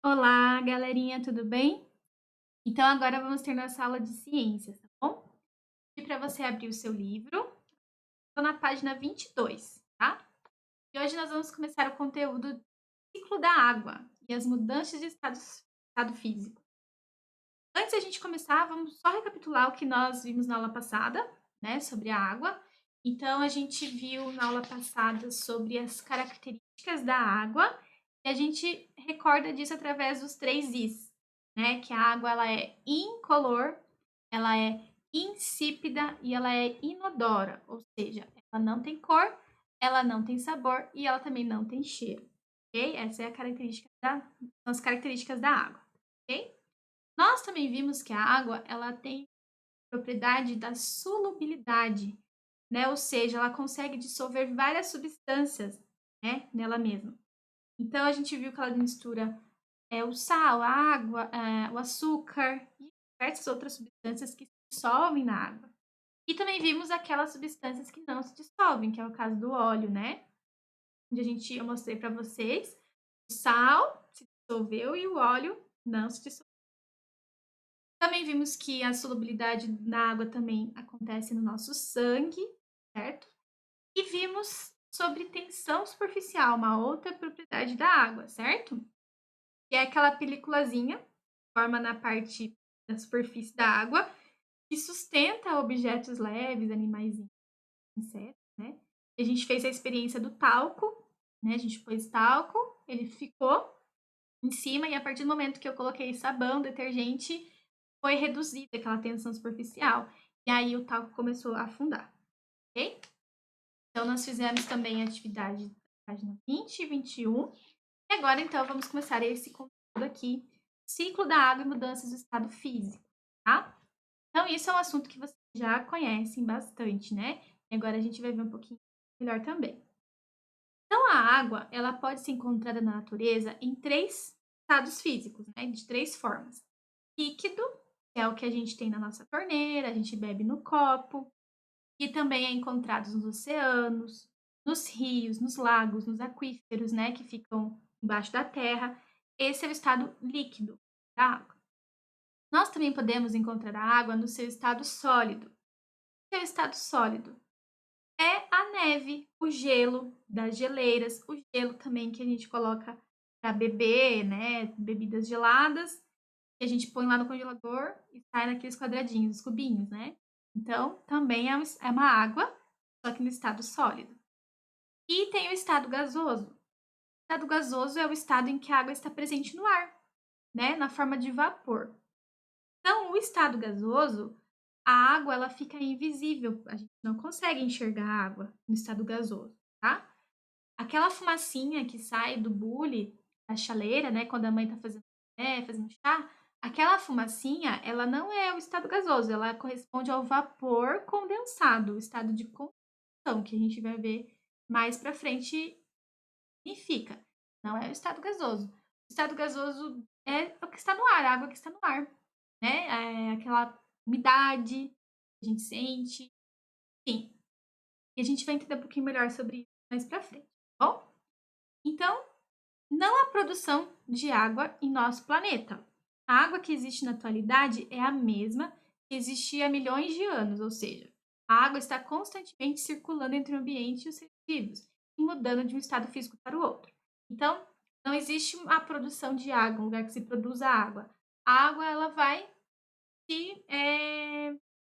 Olá, galerinha, tudo bem? Então, agora vamos ter nossa aula de ciências, tá bom? E para você abrir o seu livro, estou na página 22, tá? E hoje nós vamos começar o conteúdo do ciclo da água e as mudanças de estado físico. Antes da gente começar, vamos só recapitular o que nós vimos na aula passada, né, sobre a água. Então, a gente viu na aula passada sobre as características da água e a gente recorda disso através dos três Is, né? Que a água ela é incolor, ela é insípida e ela é inodora, ou seja, ela não tem cor, ela não tem sabor e ela também não tem cheiro, ok? Essa é a característica são as características da água, ok? Nós também vimos que a água ela tem propriedade da solubilidade, né? Ou seja, ela consegue dissolver várias substâncias, né, nela mesma. Então a gente viu que ela mistura o sal, a água, o açúcar e diversas outras substâncias que se dissolvem na água. E também vimos aquelas substâncias que não se dissolvem, que é o caso do óleo, né? Onde eu mostrei para vocês, o sal se dissolveu e o óleo não se dissolveu. Também vimos que a solubilidade na água também acontece no nosso sangue, certo? E vimos sobre tensão superficial, uma outra propriedade da água, certo? Que é aquela peliculazinha que forma na parte da superfície da água que sustenta objetos leves, animais e insetos, né? E a gente fez a experiência do talco, né? A gente pôs talco, ele ficou em cima e a partir do momento que eu coloquei sabão, detergente, foi reduzida aquela tensão superficial. E aí o talco começou a afundar, ok? Então, nós fizemos também a atividade da página 20 e 21. E agora, então, vamos começar esse conteúdo aqui, ciclo da água e mudanças do estado físico, tá? Então, isso é um assunto que vocês já conhecem bastante, né? E agora a gente vai ver um pouquinho melhor também. Então, a água, ela pode ser encontrada na natureza em três estados físicos, né? De três formas. Líquido, que é o que a gente tem na nossa torneira, a gente bebe no copo, e também é encontrado nos oceanos, nos rios, nos lagos, nos aquíferos, né, que ficam embaixo da terra. Esse é o estado líquido da água. Nós também podemos encontrar a água no seu estado sólido. O seu estado sólido é a neve, o gelo das geleiras, o gelo também que a gente coloca para beber, né, bebidas geladas, que a gente põe lá no congelador e sai naqueles quadradinhos, os cubinhos, né? Então, também é uma água, só que no estado sólido. E tem o estado gasoso. O estado gasoso é o estado em que a água está presente no ar, né, na forma de vapor. Então, o estado gasoso, a água ela fica invisível, a gente não consegue enxergar a água no estado gasoso, tá? Aquela fumacinha que sai do bule, da chaleira, né, quando a mãe tá fazendo chá, aquela fumacinha, ela não é o estado gasoso, ela corresponde ao vapor condensado, o estado de condensação, que a gente vai ver mais para frente significa. Não é o estado gasoso. O estado gasoso é o que está no ar, a água que está no ar, né? É aquela umidade que a gente sente, enfim. E a gente vai entender um pouquinho melhor sobre isso mais para frente, tá bom? Então, não há produção de água em nosso planeta. A água que existe na atualidade é a mesma que existia há milhões de anos, ou seja, a água está constantemente circulando entre o ambiente e os seres vivos, e mudando de um estado físico para o outro. Então, não existe a produção de água, um lugar que se produza água. A água ela vai se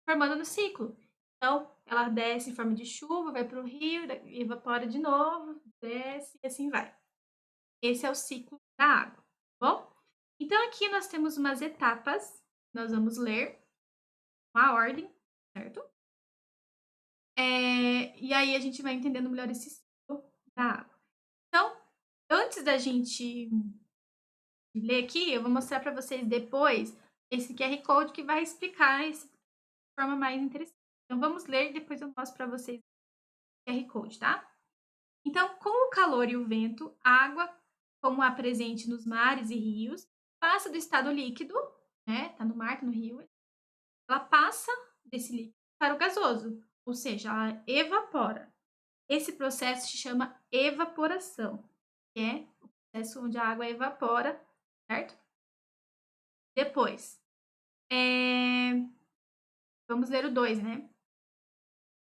formando no ciclo. Então, ela desce em forma de chuva, vai para o rio, evapora de novo, desce e assim vai. Esse é o ciclo da água, tá bom? Então, aqui nós temos umas etapas, nós vamos ler uma ordem, certo? E aí a gente vai entendendo melhor esse ciclo da água. Então, antes da gente ler aqui, eu vou mostrar para vocês depois esse QR Code que vai explicar isso de forma mais interessante. Então, vamos ler e depois eu mostro para vocês o QR Code, tá? Então, com o calor e o vento, a água, como há presente nos mares e rios, passa do estado líquido, né? Tá no mar, tá no rio, ela passa desse líquido para o gasoso, ou seja, ela evapora. Esse processo se chama evaporação, que é o processo onde a água evapora certo? Depois, vamos ler o 2, né?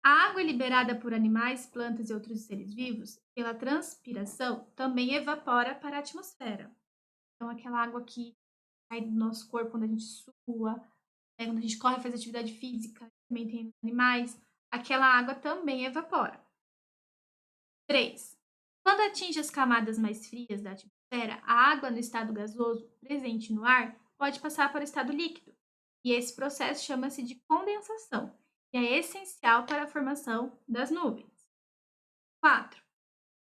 A água liberada por animais, plantas e outros seres vivos, pela transpiração, também evapora para a atmosfera. Então, aquela água que sai do nosso corpo quando a gente sua, né, quando a gente corre, faz atividade física, também tem animais, aquela água também evapora. 3. Quando atinge as camadas mais frias da atmosfera, a água no estado gasoso presente no ar pode passar para o estado líquido. E esse processo chama-se de condensação e é essencial para a formação das nuvens. 4.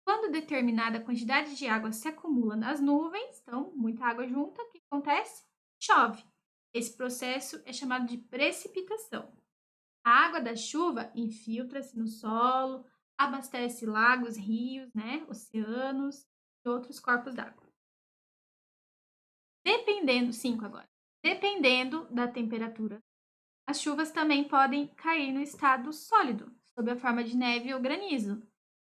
Quando determinada quantidade de água se acumula nas nuvens, então muita água junta, o que acontece? Chove. Esse processo é chamado de precipitação. A água da chuva infiltra-se no solo, abastece lagos, rios, né, oceanos e outros corpos d'água. Dependendo, 5 agora. Dependendo da temperatura, as chuvas também podem cair no estado sólido, sob a forma de neve ou granizo.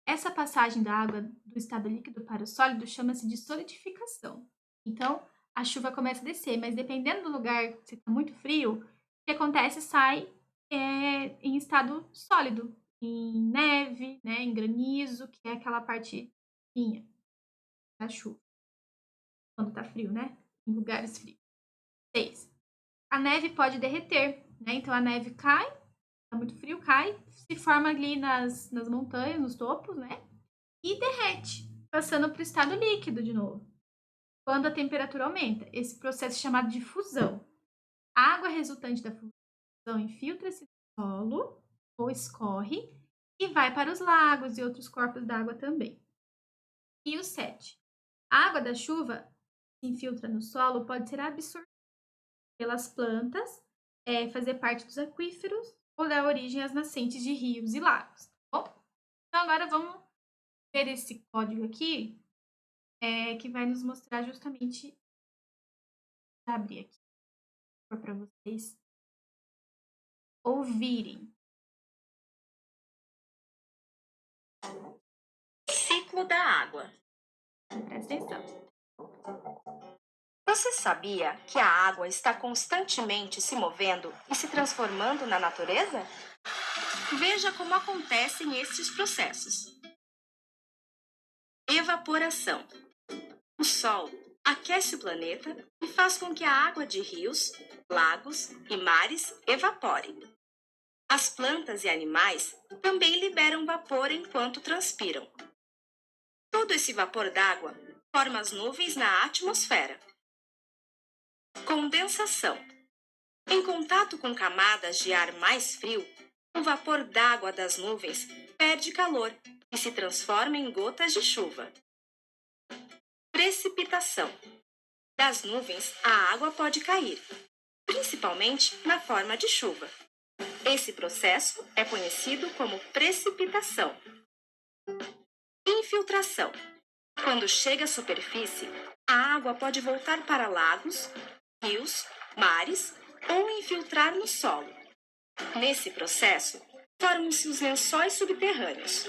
Essa passagem da água do estado líquido para o sólido chama-se de solidificação. Então, a chuva começa a descer, mas dependendo do lugar, se está muito frio, o que acontece sai em estado sólido, em neve, né, em granizo, que é aquela parte fina da chuva, quando está frio, né? Em lugares frios. 6. A neve pode derreter, né? Então a neve cai, tá muito frio, cai, se forma ali nas montanhas, nos topos, né? E derrete, passando para o estado líquido de novo, quando a temperatura aumenta. Esse processo é chamado de fusão. A água resultante da fusão infiltra-se no solo ou escorre e vai para os lagos e outros corpos d'água também. E o 7. A água da chuva que se infiltra no solo pode ser absorvida pelas plantas, fazer parte dos aquíferos ou dar origem às nascentes de rios e lagos. Tá bom? Então, agora vamos ver esse código aqui, que vai nos mostrar justamente. Vou abrir aqui para vocês ouvirem. Ciclo da água. Presta atenção. Você sabia que a água está constantemente se movendo e se transformando na natureza? Veja como acontecem estes processos. Evaporação. O Sol aquece o planeta e faz com que a água de rios, lagos e mares evapore. As plantas e animais também liberam vapor enquanto transpiram. Todo esse vapor d'água forma as nuvens na atmosfera. Condensação. Em contato com camadas de ar mais frio, o vapor d'água das nuvens perde calor e se transforma em gotas de chuva. Precipitação. Das nuvens, a água pode cair, principalmente na forma de chuva. Esse processo é conhecido como precipitação. Infiltração. Quando chega à superfície, a água pode voltar para lagos, rios, mares ou infiltrar no solo. Nesse processo, formam-se os lençóis subterrâneos,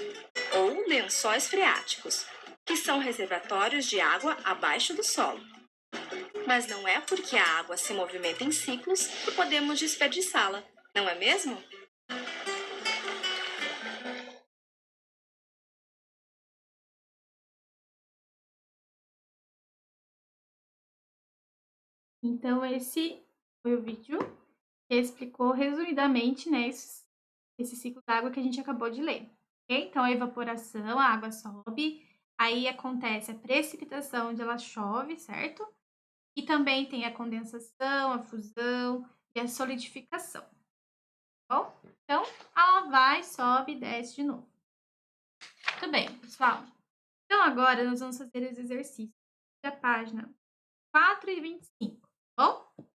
ou lençóis freáticos, que são reservatórios de água abaixo do solo. Mas não é porque a água se movimenta em ciclos que podemos desperdiçá-la, não é mesmo? Então, esse foi o vídeo que explicou resumidamente, né, esse ciclo d'água que a gente acabou de ler. Ok? Então, a evaporação, a água sobe, aí acontece a precipitação, onde ela chove, certo? E também tem a condensação, a fusão e a solidificação. Tá bom? Então, ela vai, sobe e desce de novo. Tudo bem, pessoal? Então, agora nós vamos fazer os exercícios da página 4 e 25, tá bom?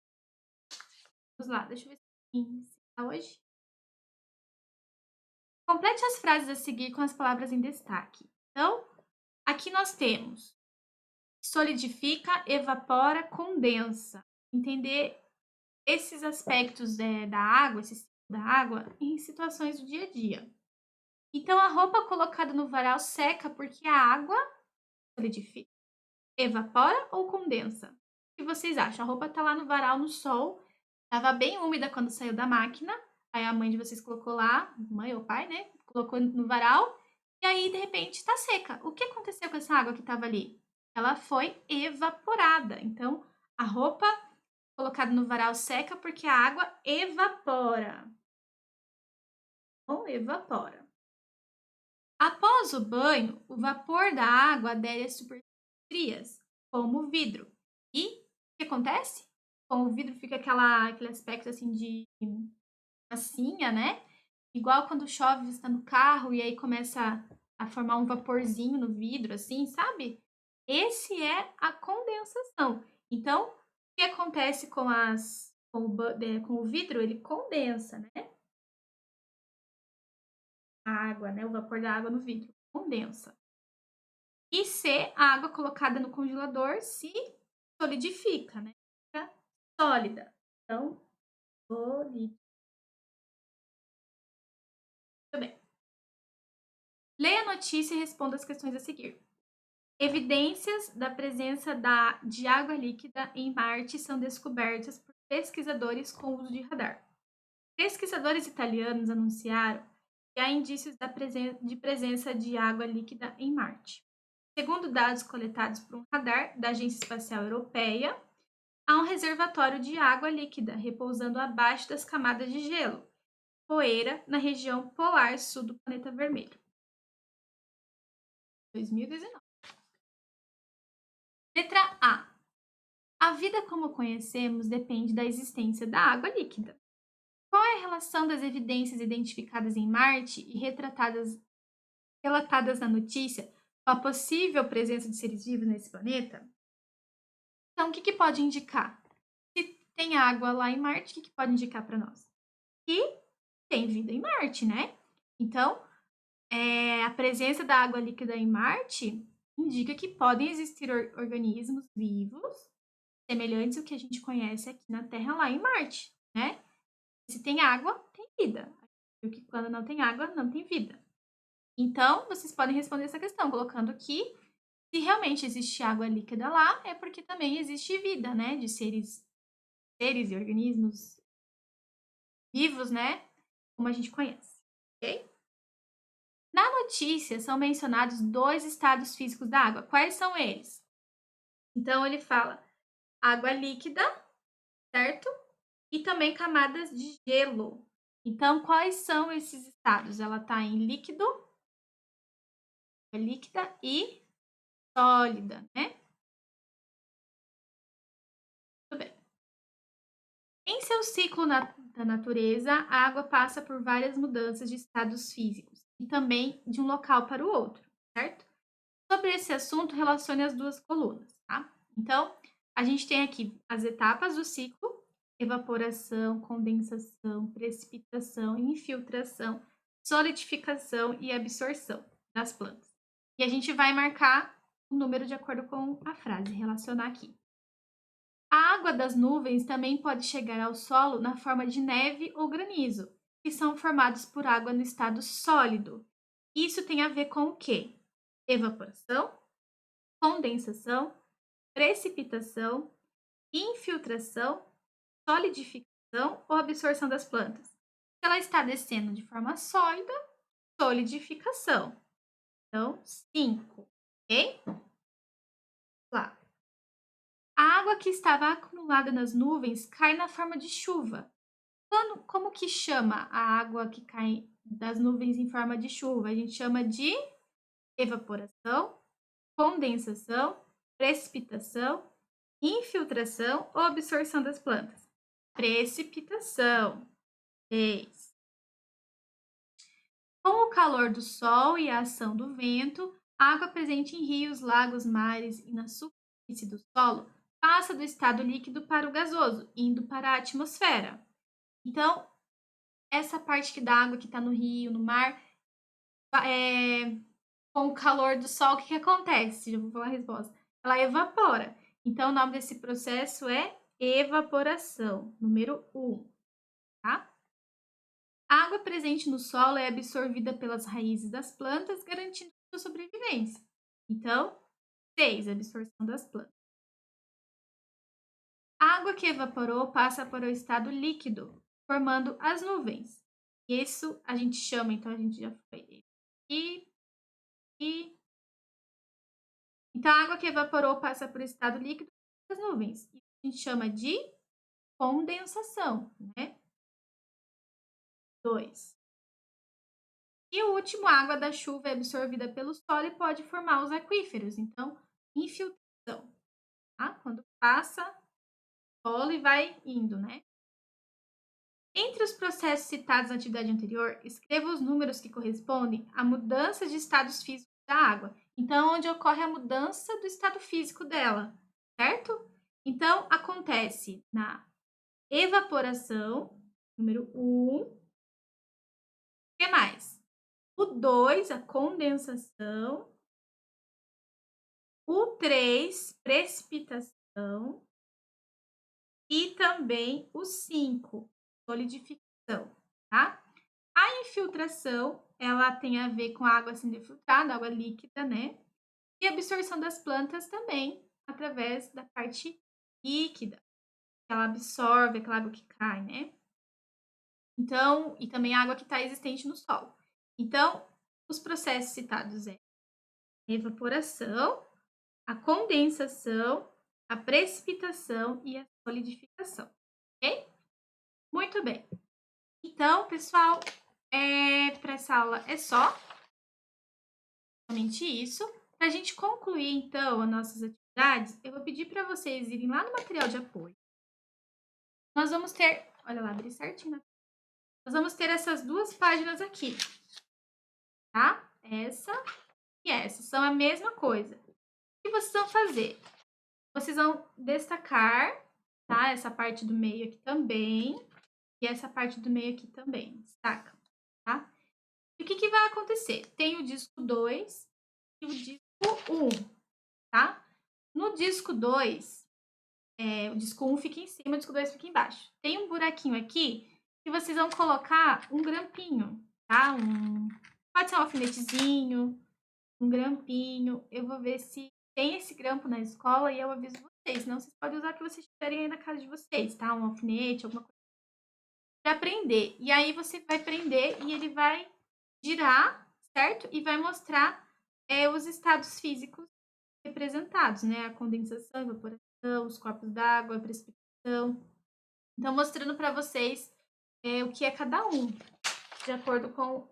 Vamos lá, deixa eu ver se está hoje. Complete as frases a seguir com as palavras em destaque. Então, aqui nós temos solidifica, evapora, condensa. Entender esses aspectos da água, esse ciclo da água, em situações do dia a dia. Então, a roupa colocada no varal seca porque a água solidifica, evapora ou condensa? que vocês acham? A roupa tá lá no varal, no sol, estava bem úmida quando saiu da máquina, aí a mãe de vocês colocou lá, mãe ou pai, né, colocou no varal, e aí de repente tá seca. O que aconteceu com essa água que estava ali? Ela foi evaporada. Então, a roupa colocada no varal seca porque a água evapora. Ou evapora. Após o banho, o vapor da água adere às superfícies frias, como o vidro. E o que acontece? Com o vidro fica aquele aspecto assim de massinha, né? Igual quando chove, você está no carro e aí começa a formar um vaporzinho no vidro, assim, sabe? Esse é a condensação. Então, o que acontece com o vidro? Ele condensa, né? A água, né? O vapor da água no vidro condensa. E C, a água colocada no congelador se solidifica, né? Fica sólida. Então, solidifica. Muito bem. Leia a notícia e responda as questões a seguir. Evidências da presença de água líquida em Marte são descobertas por pesquisadores com uso de radar. Pesquisadores italianos anunciaram que há indícios de presença de água líquida em Marte. Segundo dados coletados por um radar da Agência Espacial Europeia, há um reservatório de água líquida repousando abaixo das camadas de gelo, poeira, na região polar sul do planeta vermelho. 2019. Letra A. A vida como conhecemos depende da existência da água líquida. Qual é a relação das evidências identificadas em Marte e relatadas na notícia com a possível presença de seres vivos nesse planeta? Então, o que pode indicar? Se tem água lá em Marte, o que pode indicar para nós? Que tem vida em Marte, né? Então, a presença da água líquida em Marte indica que podem existir organismos vivos semelhantes ao que a gente conhece aqui na Terra, lá em Marte, né? Se tem água, tem vida. Porque quando não tem água, não tem vida. Então, vocês podem responder essa questão colocando que se realmente existe água líquida lá, é porque também existe vida, né? De seres e organismos vivos, né? Como a gente conhece, ok? Na notícia são mencionados 2 estados físicos da água. Quais são eles? Então, ele fala água líquida, certo? E também camadas de gelo. Então, quais são esses estados? Ela está em líquido, líquida e sólida, né? Muito bem. Em seu ciclo da natureza, a água passa por várias mudanças de estados físicos e também de um local para o outro, certo? Sobre esse assunto, relacione as duas colunas, tá? Então, a gente tem aqui as etapas do ciclo: evaporação, condensação, precipitação, infiltração, solidificação e absorção das plantas. E a gente vai marcar o número de acordo com a frase, relacionar aqui. A água das nuvens também pode chegar ao solo na forma de neve ou granizo, que são formados por água no estado sólido. Isso tem a ver com o quê? Evaporação, condensação, precipitação, infiltração, solidificação ou absorção das plantas. Se ela está descendo de forma sólida, solidificação. Então, 5, ok? Lá. A água que estava acumulada nas nuvens cai na forma de chuva. Como que chama a água que cai das nuvens em forma de chuva? A gente chama de evaporação, condensação, precipitação, infiltração ou absorção das plantas? Precipitação. 3. Com o calor do sol e a ação do vento, a água presente em rios, lagos, mares e na superfície do solo passa do estado líquido para o gasoso, indo para a atmosfera. Então, essa parte da água que está no rio, no mar, com o calor do sol, o que acontece? Já vou falar a resposta. Ela evapora. Então, o nome desse processo é evaporação, número 1, tá? A água presente no solo é absorvida pelas raízes das plantas, garantindo sua sobrevivência. Então, 6, absorção das plantas. A água que evaporou passa para o estado líquido, formando as nuvens. Isso a gente chama, então a gente já foi e então a água que evaporou passa para o estado líquido das nuvens. Isso a gente chama de condensação, né? 2. E o último, a água da chuva é absorvida pelo solo e pode formar os aquíferos. Então, infiltração, tá? Quando passa o solo e vai indo, né? Entre os processos citados na atividade anterior, escreva os números que correspondem à mudança de estados físicos da água. Então, onde ocorre a mudança do estado físico dela, certo? Então, acontece na evaporação, número 1. O que mais? O 2, a condensação. O 3, precipitação. E também o 5, solidificação, tá? A infiltração, ela tem a ver com a água sendo infiltrada, água líquida, né? E a absorção das plantas também, através da parte líquida. Ela absorve aquela água que cai, né? Então, e também a água que está existente no solo. Então, os processos citados é a evaporação, a condensação, a precipitação e a solidificação, ok? Muito bem. Então, pessoal, para essa aula é só somente isso. Para a gente concluir, então, as nossas atividades, eu vou pedir para vocês irem lá no material de apoio. Nós vamos ter, olha lá, abri certinho, né? Nós vamos ter essas duas páginas aqui, tá? Essa e essa são a mesma coisa. O que vocês vão fazer? Vocês vão destacar, tá? Essa parte do meio aqui também e essa parte do meio aqui também, destaca, tá? E o que vai acontecer? Tem o disco 2 e o disco 1, tá? No disco 2, o disco 1 fica em cima, o disco 2 fica embaixo. Tem um buraquinho aqui que vocês vão colocar um grampinho, tá? Pode ser um alfinetezinho, um grampinho. Eu vou ver se tem esse grampo na escola e eu aviso vocês. Senão vocês podem usar o que vocês tiverem aí na casa de vocês, tá? Um alfinete, alguma coisa para prender. E aí você vai prender e ele vai girar, certo? E vai mostrar os estados físicos representados, né? A condensação, a evaporação, os corpos d'água, a precipitação. Então, mostrando para vocês o que é cada um, de acordo com a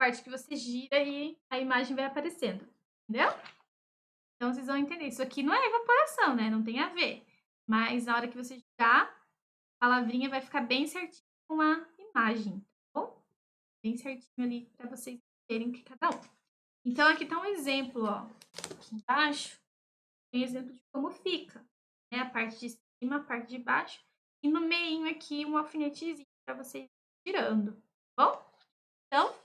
parte que você gira e a imagem vai aparecendo, entendeu? Então, vocês vão entender. Isso aqui não é evaporação, né? Não tem a ver. Mas na hora que você girar, a palavrinha vai ficar bem certinho com a imagem, tá bom? Bem certinho ali para vocês verem o que cada um. Então, aqui tá um exemplo, ó. Aqui embaixo tem exemplo de como fica, né? A parte de cima, a parte de baixo. E no meio aqui, um alfinetezinho para vocês girando, tá bom? Então,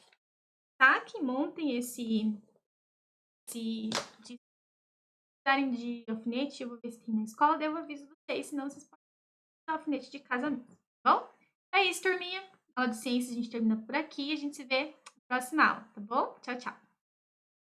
tá? Que montem esse de darem de alfinete. Eu vou ver se tem na escola, daí eu aviso vocês, senão vocês podem usar alfinete de casa mesmo, tá bom? É isso, turminha. A aula de ciências a gente termina por aqui. A gente se vê na próxima aula, tá bom? Tchau, tchau.